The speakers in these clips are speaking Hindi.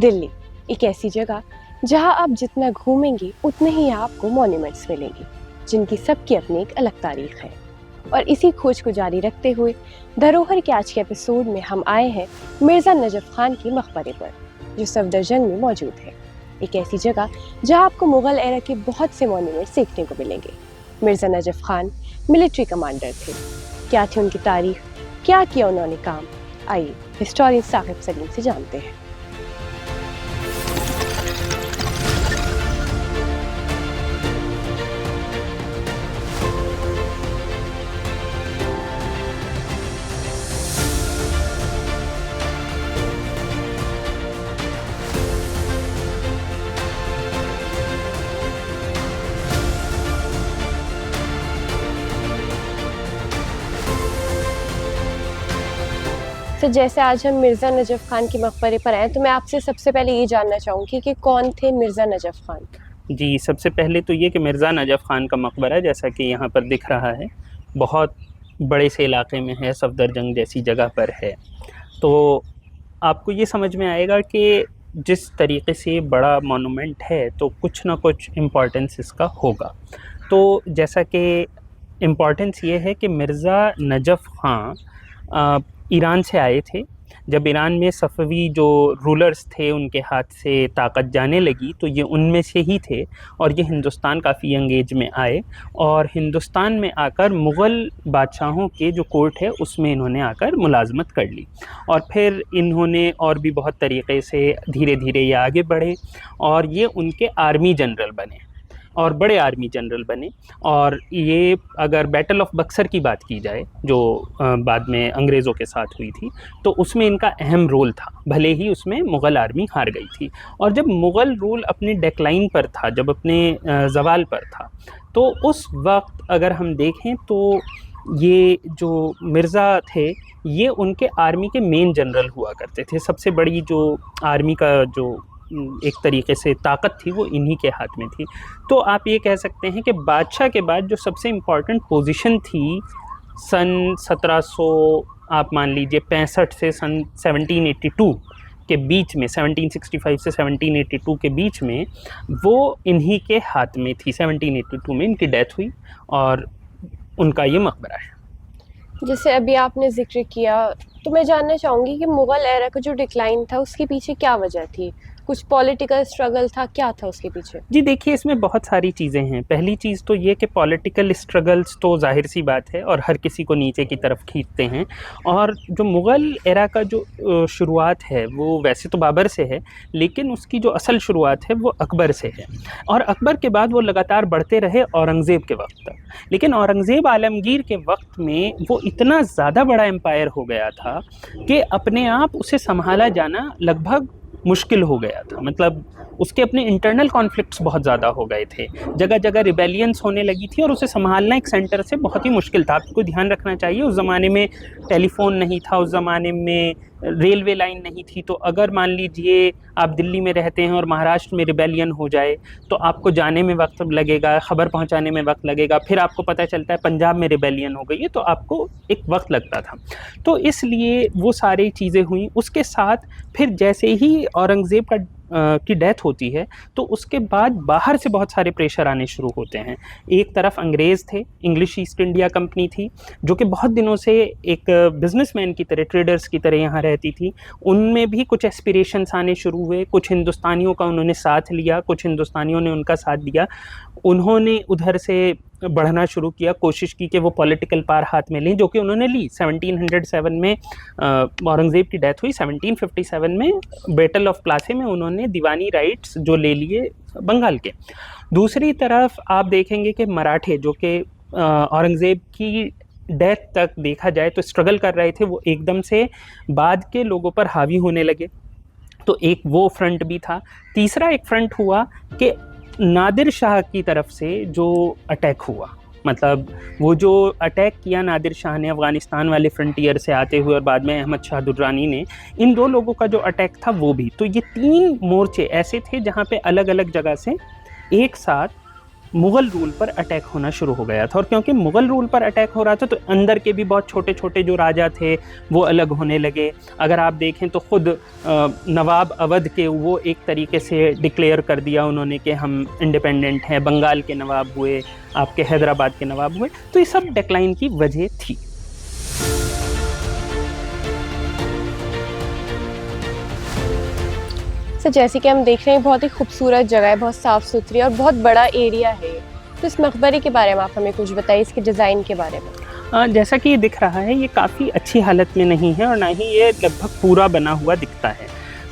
दिल्ली एक ऐसी जगह जहां आप जितना घूमेंगे उतने ही आपको मॉन्यूमेंट्स मिलेंगे, जिनकी सबकी अपनी एक अलग तारीख है। और इसी खोज को जारी रखते हुए धरोहर के आज के एपिसोड में हम आए हैं मिर्ज़ा नजफ खान के मकबरे पर, जो सफदरजंग में मौजूद है। एक ऐसी जगह जहां आपको मुगल एरा के बहुत से मॉन्यूमेंट्स देखने को मिलेंगे। Mirza Najaf Khan military commander थे। क्या थी उनकी तारीख, क्या किया उन्होंने काम, आइए हिस्टोरियन साकिब सलीम से जानते हैं। तो जैसे आज हम मिर्ज़ा नजफ खान के मकबरे पर आए, तो मैं आपसे सबसे पहले ये जानना चाहूँगी कि कौन थे मिर्ज़ा नजफ खान। जी, सबसे पहले तो ये कि मिर्ज़ा नजफ खान का मकबरा जैसा कि यहाँ पर दिख रहा है, बहुत बड़े से इलाके में है, सफदरजंग जैसी जगह पर है। तो आपको ये समझ में आएगा कि जिस तरीके से बड़ा मोनूमेंट है तो कुछ ना कुछ इम्पोर्टेंस इसका होगा। तो जैसा कि इम्पोर्टेंस ये है कि मिर्ज़ा नजफ खान ईरान से आए थे। जब ईरान में सफ़वी जो रूलर्स थे उनके हाथ से ताकत जाने लगी तो ये उनमें से ही थे, और ये हिंदुस्तान काफ़ी यंग एज में आए और हिंदुस्तान में आकर मुग़ल बादशाहों के जो कोर्ट है उसमें इन्होंने आकर मुलाजमत कर ली। और फिर इन्होंने और भी बहुत तरीक़े से धीरे धीरे ये आगे बढ़े और ये उनके आर्मी जनरल बने और बड़े आर्मी जनरल बने। और ये अगर बैटल ऑफ बक्सर की बात की जाए जो बाद में अंग्रेज़ों के साथ हुई थी, तो उसमें इनका अहम रोल था, भले ही उसमें मुग़ल आर्मी हार गई थी। और जब मुग़ल रूल अपने डेक्लाइन पर था, जब अपने ज़वाल पर था, तो उस वक्त अगर हम देखें तो ये जो मिर्ज़ा थे ये उनके आर्मी के मेन जनरल हुआ करते थे। सबसे बड़ी जो आर्मी का जो एक तरीके से ताकत थी वो इन्हीं के हाथ में थी। तो आप ये कह सकते हैं कि बादशाह के बाद जो सबसे इम्पॉर्टेंट पोजीशन थी सन 1700 आप मान लीजिए 65 से सन 1782 के बीच में, 1765 से 1782 के बीच में, वो इन्हीं के हाथ में थी। 1782 में इनकी डेथ हुई और उनका ये मकबरा है। जैसे अभी आपने जिक्र किया, तो मैं जानना चाहूँगी कि मुग़ल एरा का जो डिक्लाइन था उसके पीछे क्या वजह थी? कुछ पॉलिटिकल स्ट्रगल था, क्या था उसके पीछे? जी देखिए, इसमें बहुत सारी चीज़ें हैं। पहली चीज़ तो ये कि पॉलिटिकल स्ट्रगल्स तो ज़ाहिर सी बात है और हर किसी को नीचे की तरफ खींचते हैं। और जो मुग़ल एरा का जो शुरुआत है वो वैसे तो बाबर से है, लेकिन उसकी जो असल शुरुआत है वो अकबर से है। और अकबर के बाद वो लगातार बढ़ते रहे औरंगज़ेब के वक्त तक। लेकिन औरंगज़ेब आलमगीर के वक्त में वो इतना ज़्यादा बड़ा एम्पायर हो गया था कि अपने आप उसे संभाला जाना लगभग मुश्किल हो गया था। मतलब उसके अपने इंटरनल कॉन्फ्लिक्ट्स बहुत ज़्यादा हो गए थे, जगह जगह रिबेलियंस होने लगी थी और उसे संभालना एक सेंटर से बहुत ही मुश्किल था। आपको ध्यान रखना चाहिए उस ज़माने में टेलीफोन नहीं था, उस ज़माने में रेलवे लाइन नहीं थी। तो अगर मान लीजिए आप दिल्ली में रहते हैं और महाराष्ट्र में रिबेलियन हो जाए तो आपको जाने में वक्त लगेगा, ख़बर पहुंचाने में वक्त लगेगा, फिर आपको पता चलता है पंजाब में रिबेलियन हो गई है, तो आपको एक वक्त लगता था। तो इसलिए वो सारी चीज़ें हुई। उसके साथ फिर जैसे ही औरंगज़ेब की डेथ होती है तो उसके बाद बाहर से बहुत सारे प्रेशर आने शुरू होते हैं। एक तरफ अंग्रेज़ थे, इंग्लिश ईस्ट इंडिया कंपनी थी जो कि बहुत दिनों से एक बिजनेसमैन की तरह, ट्रेडर्स की तरह यहाँ रहती थी। उनमें भी कुछ एस्पिरेशंस आने शुरू हुए। कुछ हिंदुस्तानियों का उन्होंने साथ लिया, कुछ हिंदुस्तानियों ने उनका साथ दिया। उन्होंने उधर से बढ़ना शुरू किया, कोशिश की कि वो पॉलिटिकल पावर हाथ में लें, जो कि उन्होंने ली। 1707 में औरंगज़ेब की डेथ हुई। 1757 में बैटल ऑफ प्लासी में उन्होंने दीवानी राइट्स जो ले लिए बंगाल के। दूसरी तरफ आप देखेंगे कि मराठे, जो कि औरंगज़ेब की डेथ तक देखा जाए तो स्ट्रगल कर रहे थे, वो एकदम से बाद के लोगों पर हावी होने लगे। तो एक वो फ्रंट भी था। तीसरा एक फ्रंट हुआ कि नादिर शाह की तरफ से जो अटैक हुआ, मतलब वो जो अटैक किया नादिर शाह ने अफ़गानिस्तान वाले फ्रंटियर से आते हुए और बाद में अहमद शाह दुर्रानी ने, इन दो लोगों का जो अटैक था वो भी। तो ये 3 मोर्चे ऐसे थे जहाँ पे अलग अलग जगह से एक साथ मुग़ल रूल पर अटैक होना शुरू हो गया था। और क्योंकि मुग़ल रूल पर अटैक हो रहा था तो अंदर के भी बहुत छोटे छोटे जो राजा थे वो अलग होने लगे। अगर आप देखें तो ख़ुद नवाब अवध के वो एक तरीके से डिक्लेयर कर दिया उन्होंने कि हम इंडिपेंडेंट हैं। बंगाल के नवाब हुए, आपके हैदराबाद के नवाब हुए। तो ये सब डिक्लाइन की वजह थी। सर जैसे कि हम देख रहे हैं बहुत ही खूबसूरत जगह है, बहुत साफ़ सुथरी और बहुत बड़ा एरिया है। तो इस मकबरे के बारे में आप हमें कुछ बताइए, इसके डिज़ाइन के बारे में। जैसा कि ये दिख रहा है ये काफ़ी अच्छी हालत में नहीं है और ना ही ये लगभग पूरा बना हुआ दिखता है।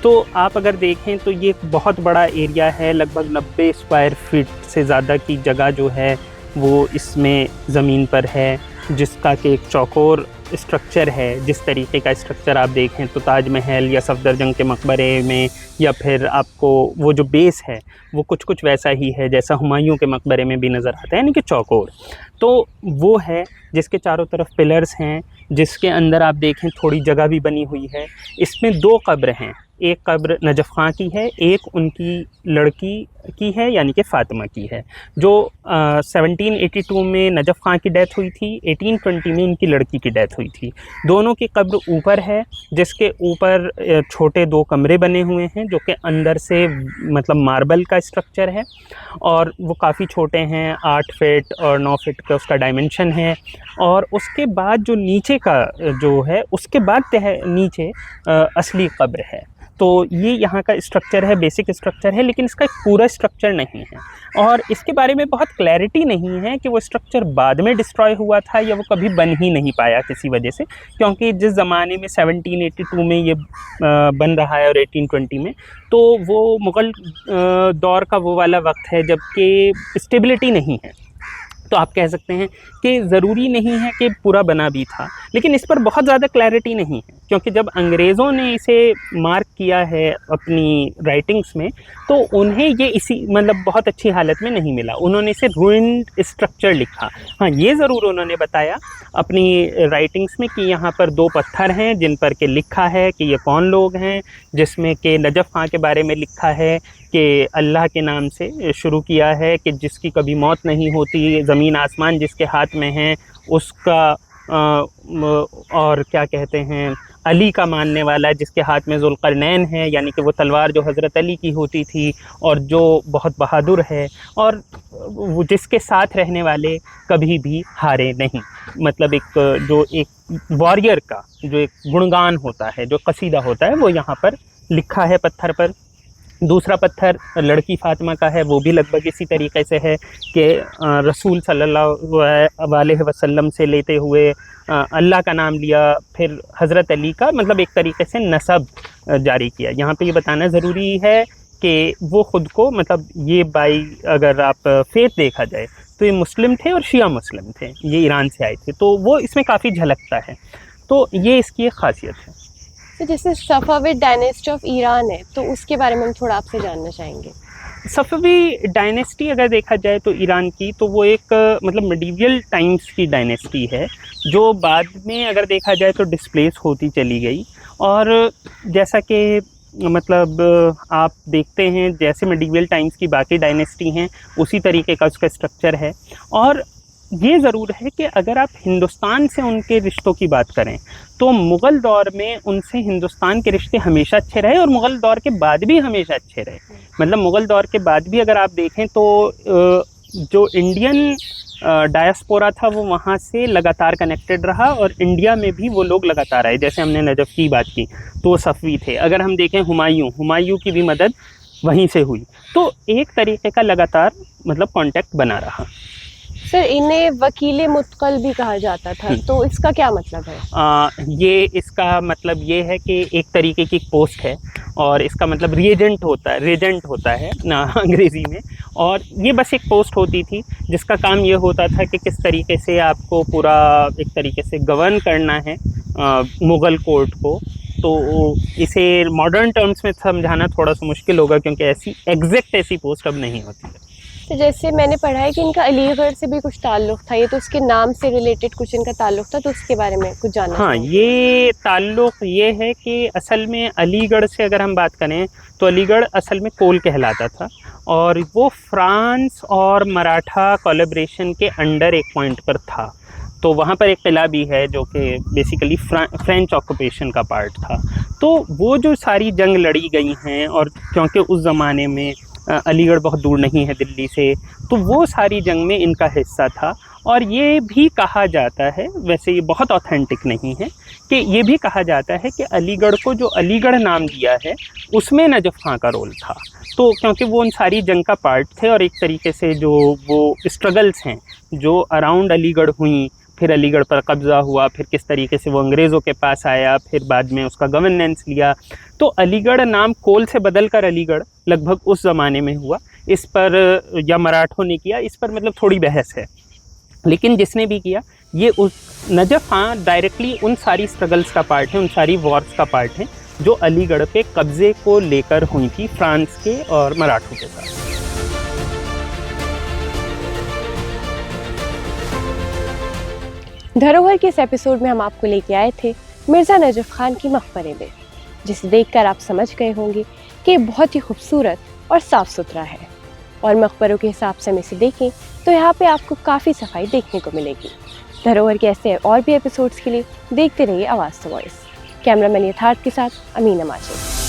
तो आप अगर देखें तो ये एक बहुत बड़ा एरिया है, लगभग 90 स्क्वायर फीट से ज़्यादा की जगह जो है वो इसमें ज़मीन पर है, जिसका कि एक चौकोर स्ट्रक्चर है। जिस तरीके का स्ट्रक्चर आप देखें तो ताजमहल या सफदरजंग के मकबरे में, या फिर आपको वो जो बेस है वो कुछ कुछ वैसा ही है जैसा हुमायूं के मकबरे में भी नज़र आता है, यानी कि चौकोर। तो वो है जिसके चारों तरफ पिलर्स हैं, जिसके अंदर आप देखें थोड़ी जगह भी बनी हुई है। इसमें 2 कब्र हैं, एक कब्र नजफ़ खां की है, एक उनकी लड़की की है यानी कि फ़ातिमा की है, जो 1782 में नजफ़ खां की डेथ हुई थी, 1820 में उनकी लड़की की डेथ हुई थी। दोनों की कब्र ऊपर है, जिसके ऊपर छोटे 2 कमरे बने हुए हैं जो कि अंदर से मतलब मार्बल का स्ट्रक्चर है और वो काफ़ी छोटे हैं, 8 फीट और 9 फीट का उसका डायमेंशन है। और उसके बाद जो नीचे का जो है उसके बाद नीचे असली कब्र है। तो ये यहाँ का स्ट्रक्चर है, बेसिक स्ट्रक्चर है, लेकिन इसका एक पूरा स्ट्रक्चर नहीं है और इसके बारे में बहुत क्लैरिटी नहीं है कि वो स्ट्रक्चर बाद में डिस्ट्रॉय हुआ था या वो कभी बन ही नहीं पाया किसी वजह से। क्योंकि जिस ज़माने में 1782 में ये बन रहा है और 1820 में, तो वो मुग़ल दौर का वो वाला वक्त है जबकि स्टेबिलिटी नहीं है। तो आप कह सकते हैं कि ज़रूरी नहीं है कि पूरा बना भी था, लेकिन इस पर बहुत ज़्यादा क्लैरिटी नहीं है। क्योंकि जब अंग्रेज़ों ने इसे मार्क किया है अपनी राइटिंग्स में तो उन्हें ये इसी मतलब बहुत अच्छी हालत में नहीं मिला, उन्होंने इसे रूइंड स्ट्रक्चर लिखा। हाँ, ये ज़रूर उन्होंने बताया अपनी राइटिंग्स में कि यहाँ पर 2 पत्थर हैं जिन पर के लिखा है कि ये कौन लोग हैं, जिसमें कि नजफ़ खां के बारे में लिखा है कि अल्लाह के नाम से शुरू किया है कि जिसकी कभी मौत नहीं होती, ज़मीन आसमान जिसके हाथ में है उसका, और क्या कहते हैं, अली का मानने वाला जिसके हाथ में ज़ुल्क़रनैन है, यानी कि वो तलवार जो हज़रत अली की होती थी और जो बहुत बहादुर है, और वो जिसके साथ रहने वाले कभी भी हारे नहीं। मतलब एक वॉरियर का जो एक गुणगान होता है, जो कसीदा होता है, वो यहाँ पर लिखा है पत्थर पर। दूसरा पत्थर लड़की फ़ातिमा का है, वो भी लगभग इसी तरीके से है कि रसूल सल्लल्लाहु अलैहि वसल्लम से लेते हुए अल्लाह का नाम लिया, फिर हज़रत अली का मतलब एक तरीके से नसब जारी किया। यहाँ पे ये बताना ज़रूरी है कि वो ख़ुद को मतलब ये बाई अगर आप फेथ देखा जाए तो ये मुस्लिम थे और शिया मुस्लिम थे, ये ईरान से आए थे, तो वो इसमें काफ़ी झलकता है। तो ये इसकी एक ख़ासियत है। तो जैसे सफ़ाविद डायनेस्टी ऑफ ईरान है तो उसके बारे में हम थोड़ा आपसे जानना चाहेंगे। सफ़वी डायनेस्टी अगर देखा जाए तो ईरान की, तो वो एक मतलब मिडीवियल टाइम्स की डायनेस्टी है जो बाद में अगर देखा जाए तो डिस्प्लेस होती चली गई। और जैसा कि मतलब आप देखते हैं जैसे मिडीवियल टाइम्स की बाकी डायनेस्टी हैं उसी तरीके का उसका स्ट्रक्चर है। और ये ज़रूर है कि अगर आप हिंदुस्तान से उनके रिश्तों की बात करें तो मुग़ल दौर में उनसे हिंदुस्तान के रिश्ते हमेशा अच्छे रहे और मुग़ल दौर के बाद भी हमेशा अच्छे रहे। मतलब मुग़ल दौर के बाद भी अगर आप देखें तो जो इंडियन डायस्पोरा था वो वहाँ से लगातार कनेक्टेड रहा और इंडिया में भी वो लोग लगातार आए। जैसे हमने नजफ़ की बात की तो वो सफ़वी थे। अगर हम देखें हुमायूं की भी मदद वहीं से हुई। तो एक तरीके का लगातार मतलब कांटेक्ट बना रहा। सर इन्हें वकील मुतक़ल भी कहा जाता था, तो इसका क्या मतलब है? ये इसका मतलब ये है कि एक तरीके की पोस्ट है और इसका मतलब रेजेंट होता है ना अंग्रेज़ी में। और ये बस एक पोस्ट होती थी जिसका काम ये होता था कि किस तरीके से आपको पूरा एक तरीके से गवर्न करना है मुग़ल कोर्ट को। तो इसे मॉडर्न टर्म्स में समझाना थोड़ा सा मुश्किल होगा क्योंकि ऐसी पोस्ट अब नहीं होती है। तो जैसे मैंने पढ़ा है कि इनका अलीगढ़ से भी कुछ ताल्लुक़ था, ये तो उसके नाम से रिलेटेड कुछ इनका ताल्लुक़ था, तो उसके बारे में कुछ जानना हाँ, ये ताल्लुक़ ये है कि असल में अलीगढ़ से अगर हम बात करें तो अलीगढ़ असल में कोल कहलाता था और वो फ्रांस और मराठा कोलैबोरेशन के अंडर एक पॉइंट पर था। तो वहाँ पर एक किला भी है जो कि बेसिकली फ्रेंच ऑक्यूपेशन का पार्ट था। तो वो जो सारी जंग लड़ी गई हैं, और क्योंकि उस ज़माने में अलीगढ़ बहुत दूर नहीं है दिल्ली से, तो वो सारी जंग में इनका हिस्सा था। और ये भी कहा जाता है, वैसे ये बहुत ऑथेंटिक नहीं है, कि ये भी कहा जाता है कि अलीगढ़ को जो अलीगढ़ नाम दिया है उसमें नजफ़ खां का रोल था। तो क्योंकि वो उन सारी जंग का पार्ट थे, और एक तरीके से जो वो स्ट्रगल्स हैं जो अराउंड अलीगढ़ हुई, फिर अलीगढ़ पर कब्ज़ा हुआ, फिर किस तरीके से वो अंग्रेज़ों के पास आया, फिर बाद में उसका गवर्नेंस लिया, तो अलीगढ़ नाम कोल से बदल कर अलीगढ़ लगभग उस ज़माने में हुआ। इस पर या मराठों ने किया, इस पर मतलब थोड़ी बहस है, लेकिन जिसने भी किया, ये उस नजफ़ खां डायरेक्टली उन सारी स्ट्रगल्स का पार्ट है, उन सारी वॉर्स का पार्ट है जो अलीगढ़ पे कब्ज़े को लेकर हुई थी फ्रांस के और मराठों के साथ। धरोहर के इस एपिसोड में हम आपको लेके आए थे मिर्ज़ा नजफ़ खान की मकबरे में, जिसे देखकर आप समझ गए होंगे कि बहुत ही खूबसूरत और साफ़ सुथरा है। और मकबरों के हिसाब से हम इसे देखें तो यहाँ पे आपको काफ़ी सफाई देखने को मिलेगी। धरोहर के ऐसे और भी एपिसोड्स के लिए देखते रहिए आवाज़ टू वॉइस। कैमरामैन यथार्थ के साथ अमीना माजिद।